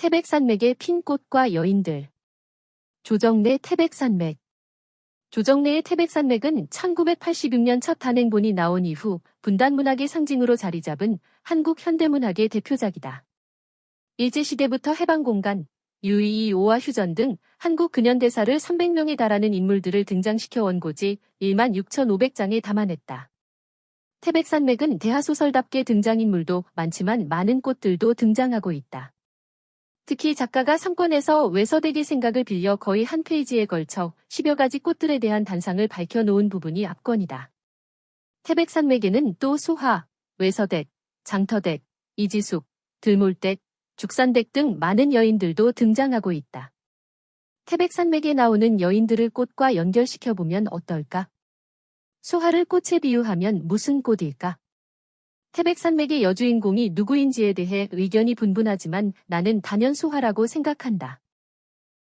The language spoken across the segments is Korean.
태백산맥의 핀 꽃과 여인들. 조정래 태백산맥. 조정래의 태백산맥은 1986년 첫 단행본이 나온 이후 분단문학의 상징으로 자리잡은 한국 현대문학의 대표작이다. 일제시대부터 해방공간, 유이이 오와 휴전 등 한국 근현대사를 300명에 달하는 인물들을 등장시켜 원고지 16,500장에 담아냈다. 태백산맥은 대하소설답게 등장인물도 많지만 많은 꽃들도 등장하고 있다. 특히 작가가 상권에서 외서댁의 생각을 빌려 거의 한 페이지에 걸쳐 10여 가지 꽃들에 대한 단상을 밝혀놓은 부분이 압권이다. 태백산맥에는 또 소하, 외서댁, 장터댁, 이지숙, 들몰댁, 죽산댁 등 많은 여인들도 등장하고 있다. 태백산맥에 나오는 여인들을 꽃과 연결시켜보면 어떨까? 소하를 꽃에 비유하면 무슨 꽃일까? 태백산맥의 여주인공이 누구인지에 대해 의견이 분분하지만 나는 단연 소하라고 생각한다.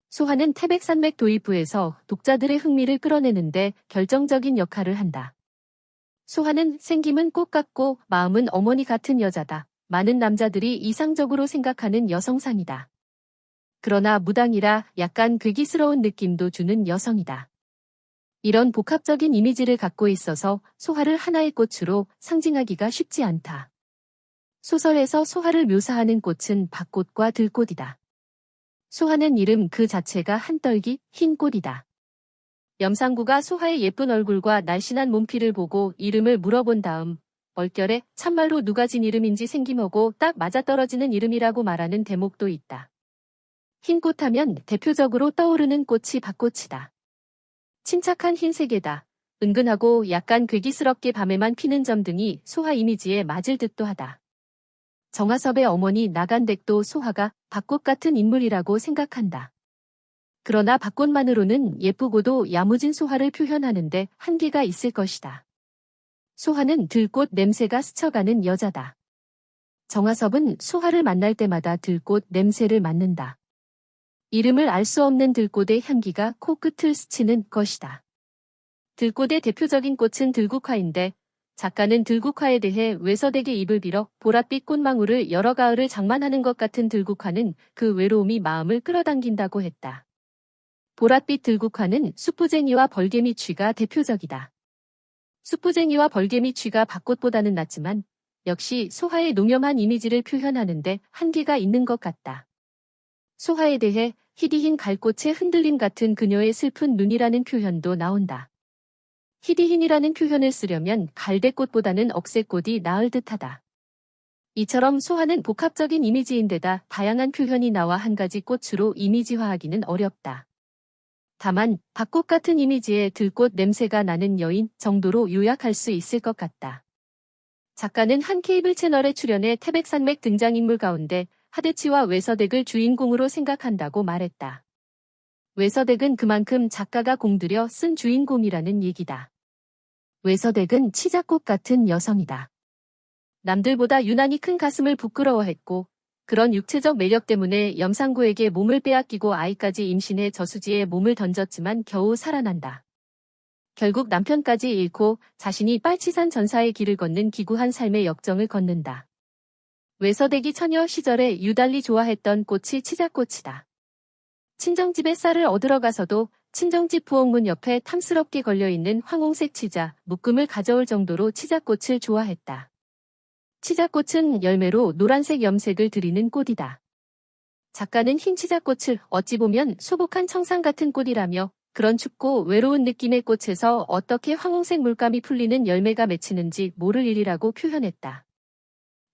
소하는 태백산맥 도입부에서 독자들의 흥미를 끌어내는데 결정적인 역할을 한다. 소하는 생김은 꽃 같고 마음은 어머니 같은 여자다. 많은 남자들이 이상적으로 생각하는 여성상이다. 그러나 무당이라 약간 괴기스러운 느낌도 주는 여성이다. 이런 복합적인 이미지를 갖고 있어서 소하를 하나의 꽃으로 상징하기가 쉽지 않다. 소설에서 소하를 묘사하는 꽃은 밭꽃과 들꽃이다. 소하는 이름 그 자체가 한떨기 흰 꽃이다. 염상구가 소하의 예쁜 얼굴과 날씬한 몸피를 보고 이름을 물어본 다음 얼결에 참말로 누가 진 이름인지 생김하고 딱 맞아떨어지는 이름이라고 말하는 대목도 있다. 흰 꽃하면 대표적으로 떠오르는 꽃이 밭꽃이다. 침착한 흰색에다 은근하고 약간 괴기스럽게 밤에만 피는 점 등이 소하 이미지에 맞을 듯도 하다. 정하섭의 어머니 나간댁도 소하가 밭꽃 같은 인물이라고 생각한다. 그러나 밭꽃만으로는 예쁘고도 야무진 소하를 표현하는데 한계가 있을 것이다. 소하는 들꽃 냄새가 스쳐가는 여자다. 정하섭은 소하를 만날 때마다 들꽃 냄새를 맡는다. 이름을 알 수 없는 들꽃의 향기가 코끝을 스치는 것이다. 들꽃의 대표적인 꽃은 들국화인데 작가는 들국화에 대해 외서댁의 입을 빌어 보랏빛 꽃망울을 여러 가을을 장만하는 것 같은 들국화는 그 외로움이 마음을 끌어당긴다고 했다. 보랏빛 들국화는 숯부쟁이와 벌개미취가 대표적이다. 숯부쟁이와 벌개미취가 밭꽃보다는 낫지만 역시 소하의 농염한 이미지를 표현하는데 한계가 있는 것 같다. 소하에 대해 희디흰 갈꽃의 흔들림 같은 그녀의 슬픈 눈이라는 표현도 나온다. 희디흰이라는 표현을 쓰려면 갈대꽃보다는 억새꽃이 나을 듯하다. 이처럼 소하는 복합적인 이미지인데다 다양한 표현이 나와 한 가지 꽃으로 이미지화하기는 어렵다. 다만 밭꽃 같은 이미지에 들꽃 냄새가 나는 여인 정도로 요약할 수 있을 것 같다. 작가는 한 케이블 채널에 출연해 태백산맥 등장인물 가운데 하대치와 외서댁을 주인공으로 생각한다고 말했다. 외서댁은 그만큼 작가가 공들여 쓴 주인공이라는 얘기다. 외서댁은 치자꽃 같은 여성이다. 남들보다 유난히 큰 가슴을 부끄러워했고 그런 육체적 매력 때문에 염상구에게 몸을 빼앗기고 아이까지 임신해 저수지에 몸을 던졌지만 겨우 살아난다. 결국 남편까지 잃고 자신이 빨치산 전사의 길을 걷는 기구한 삶의 역정을 걷는다. 외서댁이 처녀 시절에 유달리 좋아했던 꽃이 치자꽃이다. 친정집에 쌀을 얻으러 가서도 친정집 부엌문 옆에 탐스럽게 걸려있는 황홍색 치자, 묶음을 가져올 정도로 치자꽃을 좋아했다. 치자꽃은 열매로 노란색 염색을 드리는 꽃이다. 작가는 흰 치자꽃을 어찌 보면 소복한 청산 같은 꽃이라며 그런 춥고 외로운 느낌의 꽃에서 어떻게 황홍색 물감이 풀리는 열매가 맺히는지 모를 일이라고 표현했다.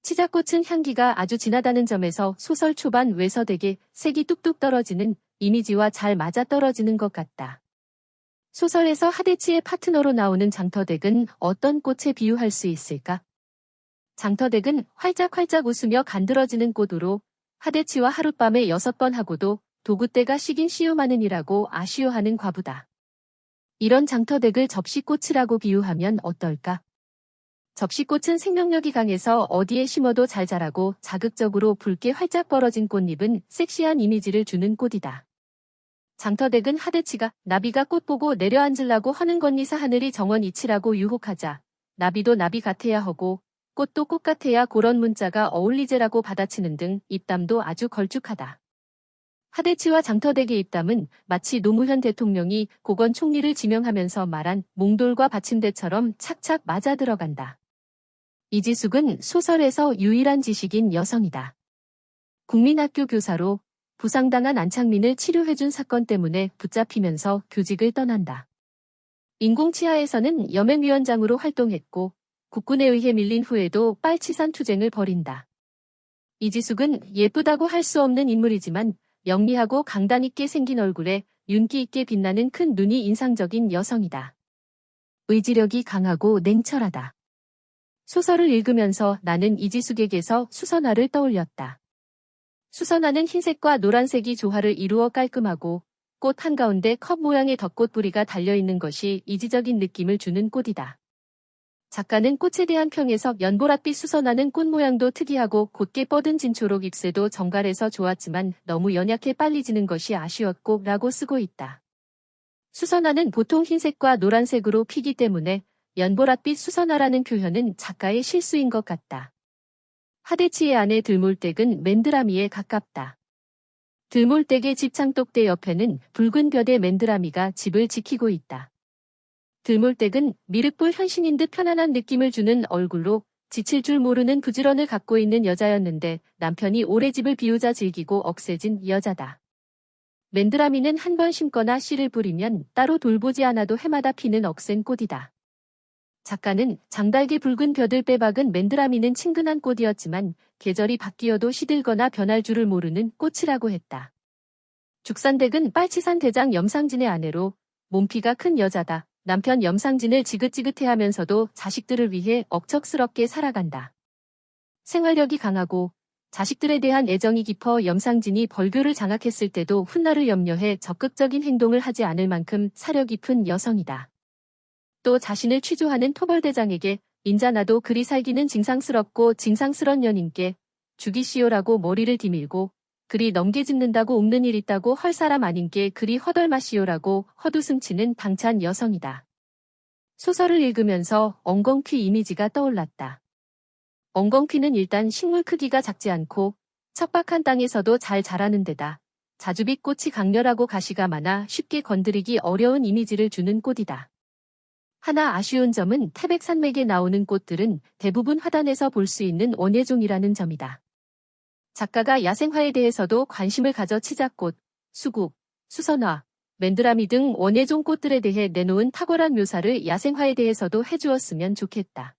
치자꽃은 향기가 아주 진하다는 점에서 소설 초반 외서댁의 색이 뚝뚝 떨어지는 이미지와 잘 맞아떨어지는 것 같다. 소설에서 하대치의 파트너로 나오는 장터댁은 어떤 꽃에 비유할 수 있을까? 장터댁은 활짝활짝 웃으며 간드러지는 꽃으로 하대치와 하룻밤에 6번 하고도 도구때가 시긴 시우마는이라고 아쉬워하는 과부다. 이런 장터댁을 접시꽃이라고 비유하면 어떨까? 접시꽃은 생명력이 강해서 어디에 심어도 잘 자라고 자극적으로 붉게 활짝 벌어진 꽃잎은 섹시한 이미지를 주는 꽃이다. 장터댁은 하대치가 나비가 꽃 보고 내려앉으려고 허는 건니사 하늘이 정원 이치라고 유혹하자 나비도 나비 같아야 하고 꽃도 꽃 같아야 그런 문자가 어울리제라고 받아치는 등 입담도 아주 걸쭉하다. 하대치와 장터댁의 입담은 마치 노무현 대통령이 고건 총리를 지명하면서 말한 몽돌과 받침대처럼 착착 맞아 들어간다. 이지숙은 소설에서 유일한 지식인 여성이다. 국민학교 교사로 부상당한 안창민을 치료해준 사건 때문에 붙잡히면서 교직을 떠난다. 인공치하에서는 여맹위원장으로 활동했고 국군에 의해 밀린 후에도 빨치산 투쟁을 벌인다. 이지숙은 예쁘다고 할 수 없는 인물이지만 영리하고 강단 있게 생긴 얼굴에 윤기 있게 빛나는 큰 눈이 인상적인 여성이다. 의지력이 강하고 냉철하다. 소설을 읽으면서 나는 이지숙에게서 수선화를 떠올렸다. 수선화는 흰색과 노란색이 조화를 이루어 깔끔하고 꽃 한가운데 컵 모양의 덧꽃 뿌리가 달려있는 것이 이지적인 느낌을 주는 꽃이다. 작가는 꽃에 대한 평에서 연보랏빛 수선화는 꽃 모양도 특이하고 곧게 뻗은 진초록 잎새도 정갈해서 좋았지만 너무 연약해 빨리 지는 것이 아쉬웠고 라고 쓰고 있다. 수선화는 보통 흰색과 노란색으로 피기 때문에 연보랏빛 수선화라는 표현은 작가의 실수인 것 같다. 하대치의 아내 들몰댁은 맨드라미에 가깝다. 들몰댁의 집 창독대 옆에는 붉은 벼대 맨드라미가 집을 지키고 있다. 들몰댁은 미륵볼 현신인 듯 편안한 느낌을 주는 얼굴로 지칠 줄 모르는 부지런을 갖고 있는 여자였는데 남편이 오래 집을 비우자 질기고 억세진 여자다. 맨드라미는 한 번 심거나 씨를 뿌리면 따로 돌보지 않아도 해마다 피는 억센 꽃이다. 작가는 장달게 붉은 벼들 빼박은 맨드라미는 친근한 꽃이었지만 계절이 바뀌어도 시들거나 변할 줄을 모르는 꽃이라고 했다. 죽산댁은 빨치산 대장 염상진의 아내로 몸피가 큰 여자다. 남편 염상진을 지긋지긋해하면서도 자식들을 위해 억척스럽게 살아간다. 생활력이 강하고 자식들에 대한 애정이 깊어 염상진이 벌교를 장악했을 때도 훗날을 염려해 적극적인 행동을 하지 않을 만큼 사려 깊은 여성이다. 또 자신을 취조하는 토벌대장에게 인자나도 그리 살기는 징상스런 연인께 죽이시오라고 머리를 디밀고 그리 넘겨짚는다고 웃는 일 있다고 헐 사람 아닌게 그리 허덜마시오라고 헛웃음치는 당찬 여성이다. 소설을 읽으면서 엉겅퀴 이미지가 떠올랐다. 엉겅퀴는 일단 식물 크기가 작지 않고 척박한 땅에서도 잘 자라는 데다 자주빛 꽃이 강렬하고 가시가 많아 쉽게 건드리기 어려운 이미지를 주는 꽃이다. 하나 아쉬운 점은 태백산맥에 나오는 꽃들은 대부분 화단에서 볼 수 있는 원예종이라는 점이다. 작가가 야생화에 대해서도 관심을 가져 치자꽃, 수국, 수선화, 맨드라미 등 원예종 꽃들에 대해 내놓은 탁월한 묘사를 야생화에 대해서도 해주었으면 좋겠다.